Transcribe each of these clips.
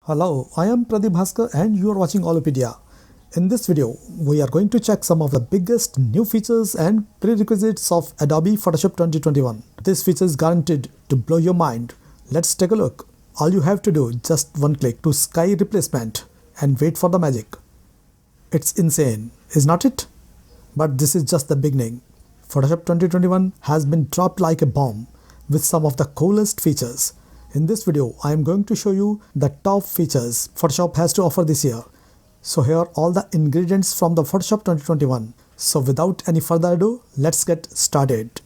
Hello, I am 𝑨𝑷𝑷𝑹𝑬𝑃 and you are watching Allopedia. In this video, we are going to check some of the biggest new features and prerequisites of Adobe Photoshop 2021. This feature is guaranteed to blow your mind. Let's take a look. All you have to do, just one click to sky replacement and wait for the magic. It's insane, is not it? But this is just the beginning. Photoshop 2021 has been dropped like a bomb with some of the coolest features. In this video, I am going to show you the top features Photoshop has to offer this year. So here are all the ingredients from the Photoshop 2021. So without any further ado, let's get started.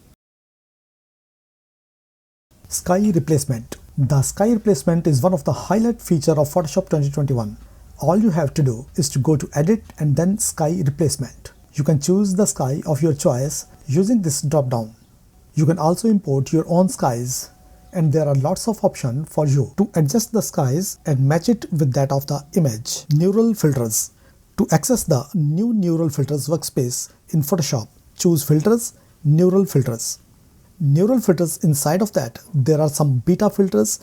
Sky replacement. The sky replacement is one of the highlight feature of Photoshop 2021. All you have to do is to go to edit and then sky replacement. You can choose the sky of your choice using this drop down. You can also import your own skies. And there are lots of options for you to adjust the skies and match it with that of the image. Neural filters. To access the new neural filters workspace in Photoshop, choose filters, neural filters. Neural filters, inside of that, there are some beta filters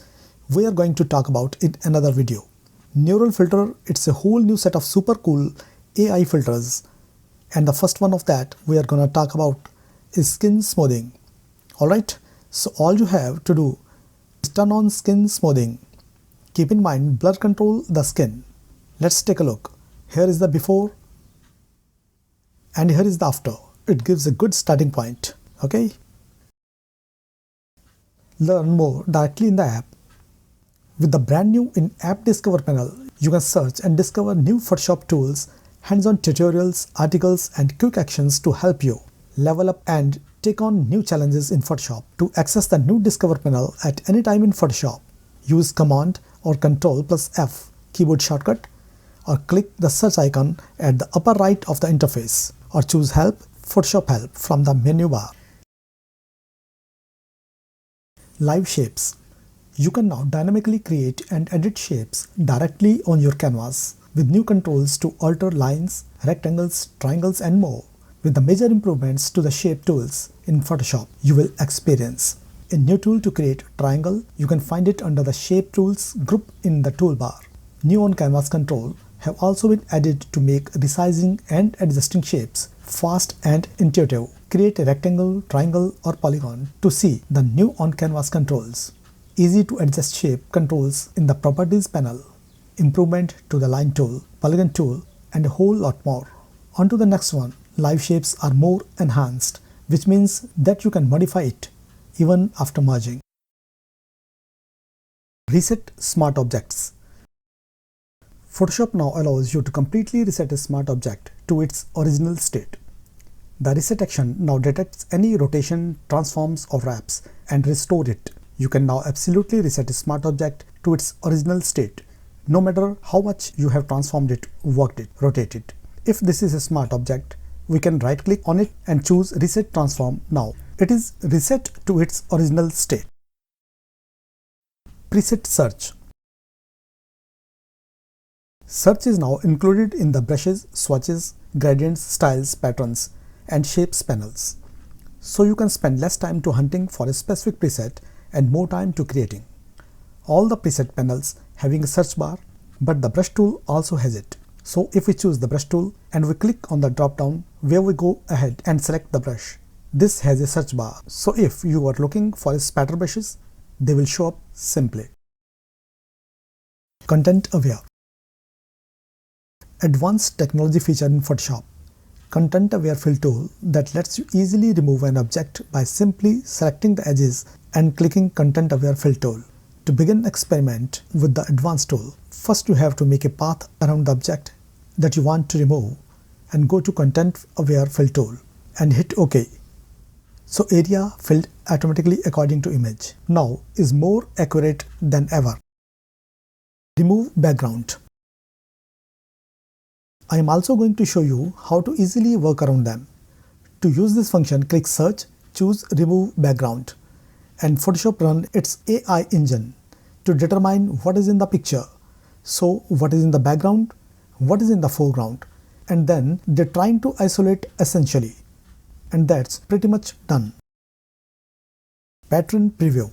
we are going to talk about in another video. Neural filter, it's a whole new set of super cool AI filters. And the first one of that we are going to talk about is skin smoothing. Alright. So all you have to do is turn on skin smoothing. Keep in mind, blur control the skin. Let's take a look. Here is the before and here is the after. It gives a good starting point. Okay. Learn more directly in the app. With the brand new in-app Discover panel, you can search and discover new Photoshop tools, hands-on tutorials, articles and quick actions to help you level up and take on new challenges in Photoshop. To access the new Discover panel at any time in Photoshop, use Command or Ctrl+F keyboard shortcut or click the search icon at the upper right of the interface or choose Help, Photoshop Help from the menu bar. Live shapes. You can now dynamically create and edit shapes directly on your canvas with new controls to alter lines, rectangles, triangles and more. With the major improvements to the shape tools in Photoshop, you will experience a new tool to create triangle. You can find it under the shape tools group in the toolbar. New on canvas control have also been added to make resizing and adjusting shapes fast and intuitive. Create a rectangle, triangle or polygon to see the new on canvas controls. Easy to adjust shape controls in the properties panel. Improvement to the line tool, polygon tool and a whole lot more. On to the next one. Live shapes are more enhanced, which means that you can modify it even after merging. Reset smart objects. Photoshop now allows you to completely reset a smart object to its original state. The reset action now detects any rotation, transforms or wraps and restore it. You can now absolutely reset a smart object to its original state, no matter how much you have transformed it, worked it, rotated it. If this is a smart object, we can right click on it and choose Reset Transform now. It is reset to its original state. Preset search. Search is now included in the brushes, swatches, gradients, styles, patterns and shapes panels. So you can spend less time to hunting for a specific preset and more time to creating. All the preset panels having a search bar, but the brush tool also has it. So if we choose the brush tool and we click on the drop down where we go ahead and select the brush, this has a search bar. So if you are looking for spatter brushes, they will show up simply. Content Aware. Advanced technology feature in Photoshop. Content Aware Fill tool that lets you easily remove an object by simply selecting the edges and clicking Content Aware Fill tool. To begin experiment with the advanced tool, first you have to make a path around the object that you want to remove and go to Content Aware Fill tool and hit OK. So area filled automatically according to image now is more accurate than ever. Remove background. I am also going to show you how to easily work around them. To use this function, click Search, choose Remove Background and Photoshop run its AI engine to determine what is in the picture. So what is in the background, what is in the foreground, and then they're trying to isolate essentially. And that's pretty much done. Pattern preview.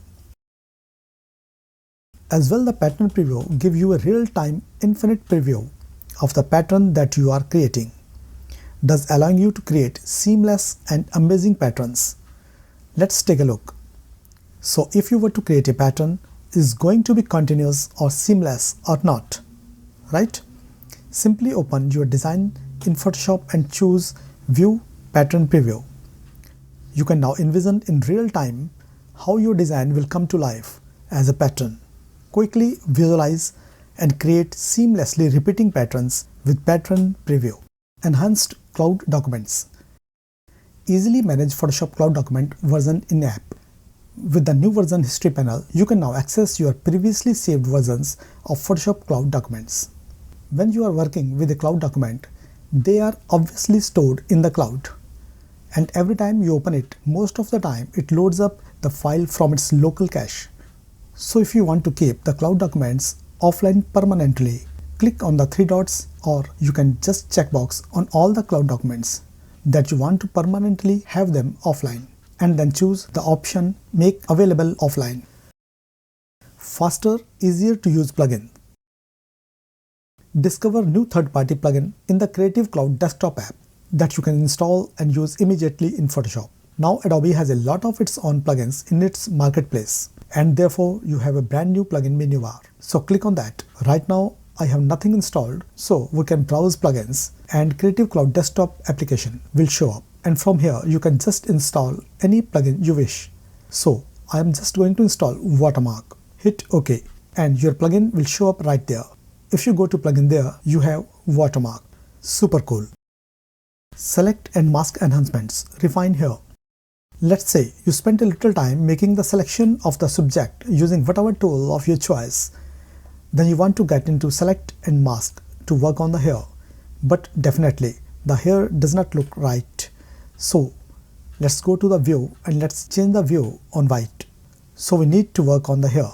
As well, the pattern preview gives you a real-time infinite preview of the pattern that you are creating, thus allowing you to create seamless and amazing patterns. Let's take a look. So if you were to create a pattern, is going to be continuous or seamless or not, right? Simply open your design in Photoshop and choose View Pattern Preview. You can now envision in real time how your design will come to life as a pattern. Quickly visualize and create seamlessly repeating patterns with Pattern Preview. Enhanced Cloud Documents. Easily manage Photoshop Cloud Document version in app. With the new version history panel, you can now access your previously saved versions of Photoshop Cloud Documents. When you are working with a cloud document, they are obviously stored in the cloud. And every time you open it, most of the time it loads up the file from its local cache. So if you want to keep the cloud documents offline permanently, click on the three dots, or you can just checkbox on all the cloud documents that you want to permanently have them offline, and then choose the option Make Available Offline. Faster, easier to use plugin. Discover new third-party plugin in the Creative Cloud desktop app that you can install and use immediately in Photoshop. Now Adobe has a lot of its own plugins in its marketplace, and therefore you have a brand new plugin menu bar. So click on that. Right now I have nothing installed, so we can browse plugins and Creative Cloud desktop application will show up. And from here you can just install any plugin you wish. So I am just going to install Watermark. Hit OK and your plugin will show up right there. If you go to plugin there, you have Watermark. Super cool. Select and mask enhancements. Refine here. Let's say you spent a little time making the selection of the subject using whatever tool of your choice. Then you want to get into select and mask to work on the hair. But definitely the hair does not look right. So let's go to the view and let's change the view on white. So we need to work on the hair.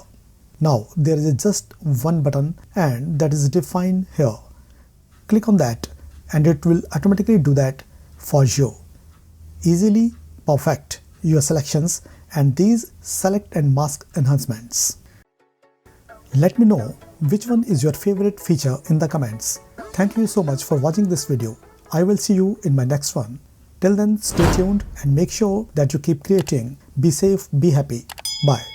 Now there is just one button, and that is define hair. Click on that and it will automatically do that for you. Easily perfect your selections and these select and mask enhancements. Let me know which one is your favorite feature in the comments. Thank you so much for watching this video. I will see you in my next one. Till then, stay tuned and make sure that you keep creating. Be safe, be happy. Bye.